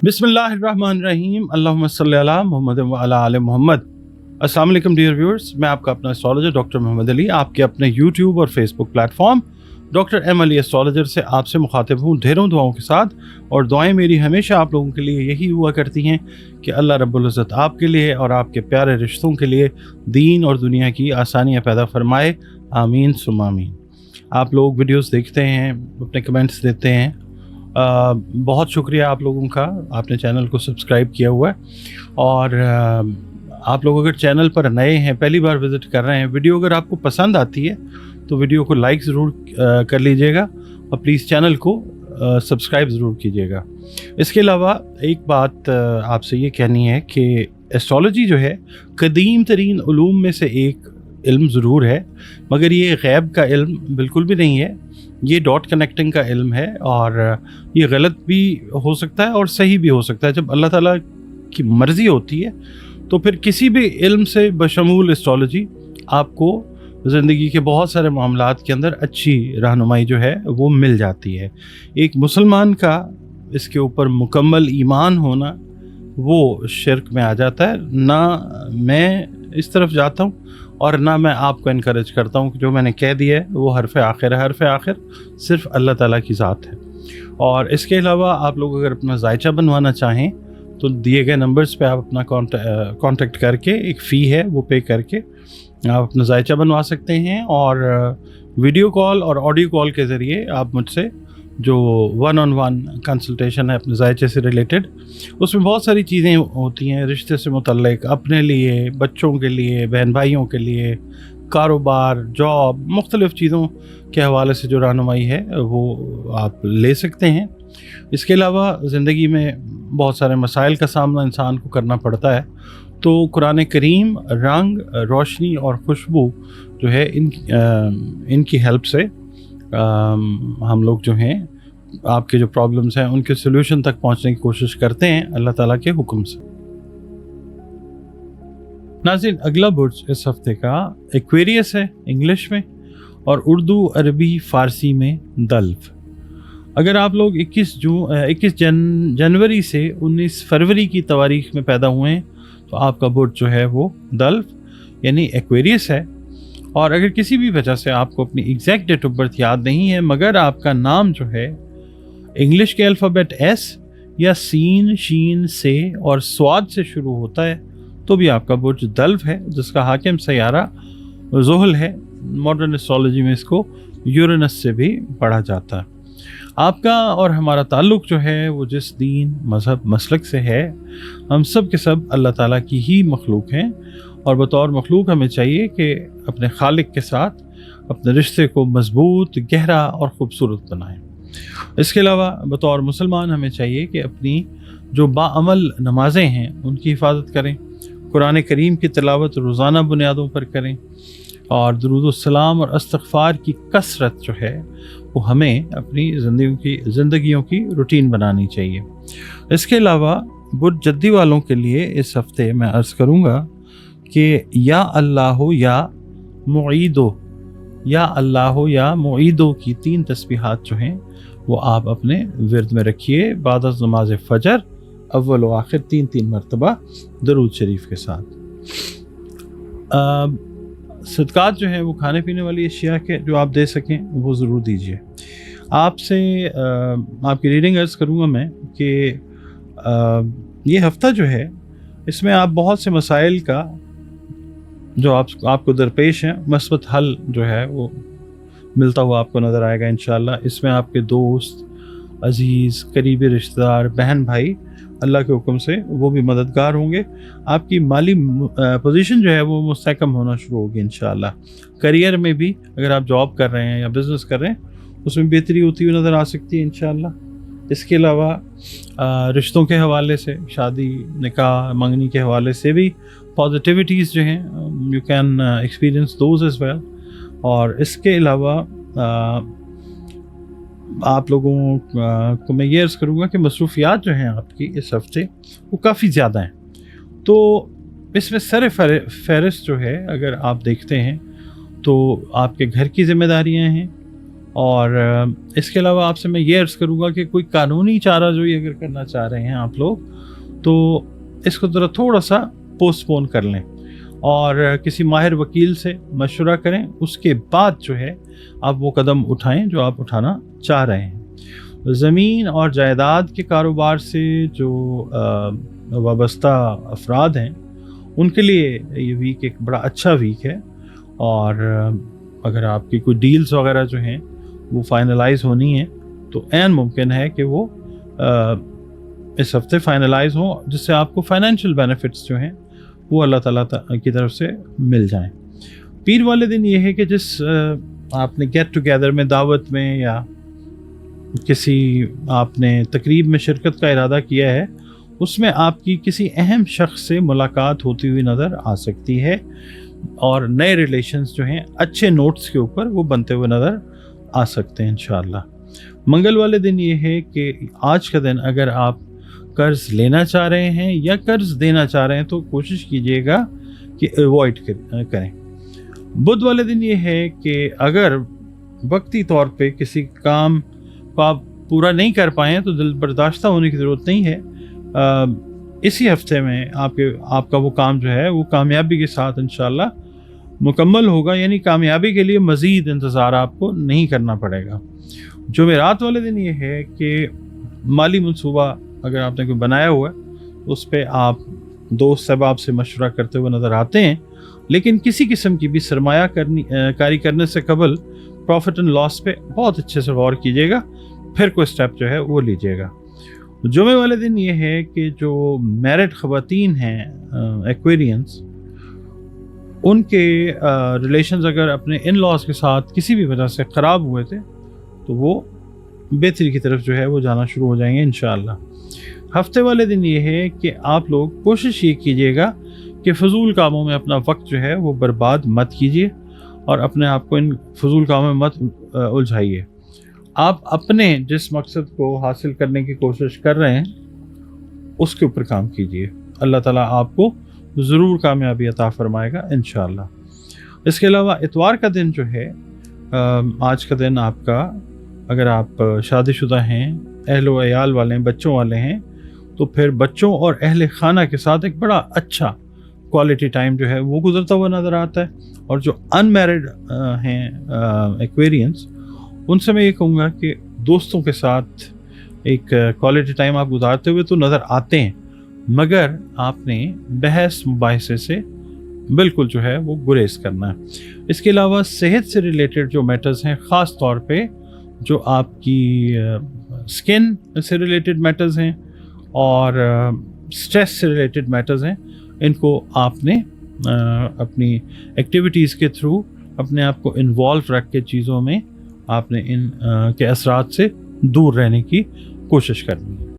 बिस्मिल्लाहिर्रहमानिर्रहीम अल्लाहुम्मा सल्ली अला मुहम्मद व अला आले मोहम्मद। अस्सलाम वालेकुम डियर व्यूअर्स, मैं आपका अपना एस्ट्रोलॉजर डॉक्टर मोहम्मद अली आपके अपने यूट्यूब और Facebook platform doctor M Ali astrologer से आपसे मुखातिब हूँ ढेरों दुआओं के साथ। और दुआएं मेरी हमेशा आप लोगों के लिए यही हुआ करती हैं कि अल्लाह रब्बुल इज़्ज़त आपके लिए और आपके प्यारे रिश्तों के लिए दीन और दुनिया की आसानियाँ पैदा फरमाए, आमीन सुम्मा आमीन। आप लोग वीडियोस देखते हैं, अपने कमेंट्स देते हैं, बहुत शुक्रिया आप लोगों का, आपने चैनल को सब्सक्राइब किया हुआ है। और आप लोग अगर चैनल पर नए हैं, पहली बार विज़िट कर रहे हैं, वीडियो अगर आपको पसंद आती है तो वीडियो को लाइक ज़रूर कर लीजिएगा और प्लीज़ चैनल को सब्सक्राइब ज़रूर कीजिएगा। इसके अलावा एक बात आपसे ये कहनी है कि एस्ट्रोलॉजी जो है कदीम तरीन उलूम में से एक इल्म ज़रूर है, मगर ये गैब का इल्म बिल्कुल भी नहीं है। ये डॉट कनेक्टिंग का इल्म है और ये गलत भी हो सकता है और सही भी हो सकता है। जब अल्लाह ताला की मर्ज़ी होती है तो फिर किसी भी इल्म से बशमूल एस्ट्रोलॉजी आपको ज़िंदगी के बहुत सारे मामलात के अंदर अच्छी रहनुमाई जो है वो मिल जाती है। एक मुसलमान का इसके ऊपर मुकम्मल ईमान होना वो शिर्क में आ जाता है। ना मैं इस तरफ जाता हूँ और ना मैं आपको इनकरेज करता हूँ कि जो मैंने कह दिया है वो हरफ आखिर है। हरफ आखिर सिर्फ अल्लाह ताला की ज़ात है। और इसके अलावा आप लोग अगर अपना जायचा बनवाना चाहें तो दिए गए नंबर्स पे आप अपना कांटेक्ट करके, एक फ़ी है वो पे करके आप अपना जायचा बनवा सकते हैं। और वीडियो कॉल और ऑडियो कॉल के ज़रिए आप मुझसे जो 1-on-1 कंसल्टेशन है अपने जायचे से रिलेटेड, उसमें बहुत सारी चीज़ें होती हैं रिश्ते से मुतल्लिक, अपने लिए, बच्चों के लिए, बहन भाइयों के लिए, कारोबार, जॉब, मुख्तलिफ़ चीज़ों के हवाले से जो रहनुमाई है वो आप ले सकते हैं। इसके अलावा ज़िंदगी में बहुत सारे मसाइल का सामना इंसान को करना पड़ता है, तो कुरान करीम, रंग, रोशनी और खुशबू जो है इनकी हेल्प से हम लोग जो हैं आपके जो प्रॉब्लम्स हैं उनके सोल्यूशन तक पहुंचने की कोशिश करते हैं अल्लाह ताला के हुक्म से। नाज़रीन, अगला बुर्ज इस हफ्ते का एक्वेरियस है इंग्लिश में और उर्दू, अरबी, फ़ारसी में दल्फ। अगर आप लोग 21 जनवरी से 19 फरवरी की तवारीख में पैदा हुए हैं तो आपका बुर्ज जो है वो दल्फ यानी एक्वेरियस है। और अगर किसी भी वजह से आपको अपनी एग्जैक्ट डेट ऑफ बर्थ याद नहीं है मगर आपका नाम जो है इंग्लिश के अल्फ़ाबेट एस या सीन, शीन, से और स्वाद से शुरू होता है तो भी आपका बुर्ज दल्फ है, जिसका हाकिम सयारा ज़ुहल है। मॉडर्न एस्ट्रोलॉजी में इसको यूरेनस से भी पढ़ा जाता है। आपका और हमारा ताल्लुक़ जो है वो जिस दीन, मज़हब, मसलक से है, हम सब के सब अल्लाह ताला की ही मखलूक हैं और बतौर मखलूक हमें चाहिए कि अपने खालिक के साथ अपने रिश्ते को मजबूत, गहरा और ख़ूबसूरत बनाएं। इसके अलावा बतौर मुसलमान हमें चाहिए कि अपनी जो बाअमल नमाज़ें हैं उनकी हिफाजत करें, कुरान करीम की तिलावत रोज़ाना बुनियादों पर करें और दुरूद सलाम और इस्तग़फ़ार की कसरत जो है वो हमें अपनी ज़िंदगियों की रूटीन बनानी चाहिए। इसके अलावा बुर्ज जद्दी वालों के लिए इस हफ़्ते मैं अर्ज़ करूँगा कि या अल्लाह या मुईदो, या अल्लाह या मुईदो की 3 तस्बीहात जो हैं वो आप अपने विर्द में रखिए बाद नमाज फ़जर, अव्वल व आखिर 3-3 मरतबा दरूद शरीफ के साथ। सदक़ात जो हैं वो खाने पीने वाली अशिया के जो आप दे सकें वो ज़रूर दीजिए। आपसे आपकी रीडिंग अर्ज़ करूँगा मैं कि ये हफ़्ता जो है इसमें आप बहुत से मसाइल का जो आपको दरपेश हैं मस्बत हल जो है वो मिलता हुआ आपको नज़र आएगा इंशाअल्लाह। इसमें आपके दोस्त, अज़ीज़, करीबी रिश्तेदार, बहन भाई अल्लाह के हुक्म से वो भी मददगार होंगे। आपकी माली पोजीशन जो है वो मुस्तहकम होना शुरू होगी इंशाअल्लाह। करियर में भी अगर आप जॉब कर रहे हैं या बिज़नेस कर रहे हैं उसमें बेहतरी होती हुई नज़र आ सकती है इंशाअल्लाह। इसके अलावा रिश्तों के हवाले से, शादी, निकाह, मंगनी के हवाले से भी पॉजिटिविटीज़ जो हैं you can experience those as well. और इसके अलावा आप लोगों को मैं ये अर्ज़ करूँगा कि मसरूफ़ियात जो हैं आपकी इस हफ़्ते वो काफ़ी ज़्यादा हैं। तो इसमें सर फहरिस्त जो है अगर आप देखते हैं तो आपके घर की ज़िम्मेदारियाँ हैं اور اس کے علاوہ آپ سے میں یہ عرض کروں گا کہ کوئی قانونی چارہ جوئی اگر کرنا چاہ رہے ہیں آپ لوگ تو اس کو ذرا تھوڑا سا پوسٹ پون کر لیں اور کسی ماہر وکیل سے مشورہ کریں، اس کے بعد جو ہے آپ وہ قدم اٹھائیں جو آپ اٹھانا چاہ رہے ہیں۔ زمین اور جائیداد کے کاروبار سے جو وابستہ افراد ہیں ان کے لیے یہ ویک ایک بڑا اچھا ویک ہے، اور اگر آپ کی کوئی ڈیلز وغیرہ جو ہیں وہ فائنلائز ہونی ہیں تو عین ممکن ہے کہ وہ اس ہفتے فائنلائز ہوں، جس سے آپ کو فائنینشیل بینیفٹس جو ہیں وہ اللہ تعالیٰ کی طرف سے مل جائیں۔ پیر والے دن یہ ہے کہ جس آپ نے گیٹ ٹوگیدر میں، دعوت میں، یا کسی آپ نے تقریب میں شرکت کا ارادہ کیا ہے، اس میں آپ کی کسی اہم شخص سے ملاقات ہوتی ہوئی نظر آ سکتی ہے، اور نئے ریلیشنز جو ہیں اچھے نوٹس کے اوپر وہ بنتے ہوئے نظر آ سکتے ہیں انشاءاللہ۔ منگل والے دن یہ ہے کہ آج کا دن اگر آپ قرض لینا چاہ رہے ہیں یا قرض دینا چاہ رہے ہیں تو کوشش کیجیے گا کہ ایوائڈ کریں۔ بدھ والے دن یہ ہے کہ اگر وقتی طور پہ کسی کام کو آپ پورا نہیں کر پائیں تو دل برداشتہ ہونے کی ضرورت نہیں ہے، اسی ہفتے میں آپ کا وہ کام جو ہے وہ کامیابی کے ساتھ انشاءاللہ مکمل ہوگا، یعنی کامیابی کے لیے مزید انتظار آپ کو نہیں کرنا پڑے گا۔ جمعرات والے دن یہ ہے کہ مالی منصوبہ اگر آپ نے کوئی بنایا ہوا ہے اس پہ آپ دوست احباب سے مشورہ کرتے ہوئے نظر آتے ہیں، لیکن کسی قسم کی بھی سرمایہ کاری کرنے سے قبل پروفٹ اینڈ لاس پہ بہت اچھے سے غور کیجیے گا، پھر کوئی سٹیپ جو ہے وہ لیجیے گا۔ جمعے والے دن یہ ہے کہ جو میرڈ خواتین ہیں ایکویرینس، ان کے ریلیشنز اگر اپنے ان لاز کے ساتھ کسی بھی وجہ سے خراب ہوئے تھے تو وہ بہتری کی طرف جو ہے وہ جانا شروع ہو جائیں گے انشاءاللہ۔ ہفتے والے دن یہ ہے کہ آپ لوگ کوشش یہ کیجیے گا کہ فضول کاموں میں اپنا وقت جو ہے وہ برباد مت کیجیے، اور اپنے آپ کو ان فضول کاموں میں مت الجھائیے۔ آپ اپنے جس مقصد کو حاصل کرنے کی کوشش کر رہے ہیں اس کے اوپر کام کیجیے، اللہ تعالیٰ آپ کو ضرور کامیابی عطا فرمائے گا انشاءاللہ۔ اس کے علاوہ اتوار کا دن جو ہے، آج کا دن آپ کا، اگر آپ شادی شدہ ہیں، اہل و عیال والے ہیں، بچوں والے ہیں، تو پھر بچوں اور اہل خانہ کے ساتھ ایک بڑا اچھا کوالٹی ٹائم جو ہے وہ گزرتا ہوا نظر آتا ہے۔ اور جو ان میرڈ ہیں ایکویرینس، ان سے میں یہ کہوں گا کہ دوستوں کے ساتھ ایک کوالٹی ٹائم آپ گزارتے ہوئے تو نظر آتے ہیں، مگر آپ نے بحث مباحثے سے بالکل جو ہے وہ گریز کرنا ہے۔ اس کے علاوہ صحت سے ریلیٹڈ جو میٹرز ہیں، خاص طور پہ جو آپ کی سکن سے ریلیٹڈ میٹرز ہیں اور سٹریس سے ریلیٹڈ میٹرز ہیں، ان کو آپ نے اپنی ایکٹیویٹیز کے تھرو اپنے آپ کو انوالو رکھ کے چیزوں میں آپ نے ان کے اثرات سے دور رہنے کی کوشش کرنی ہے۔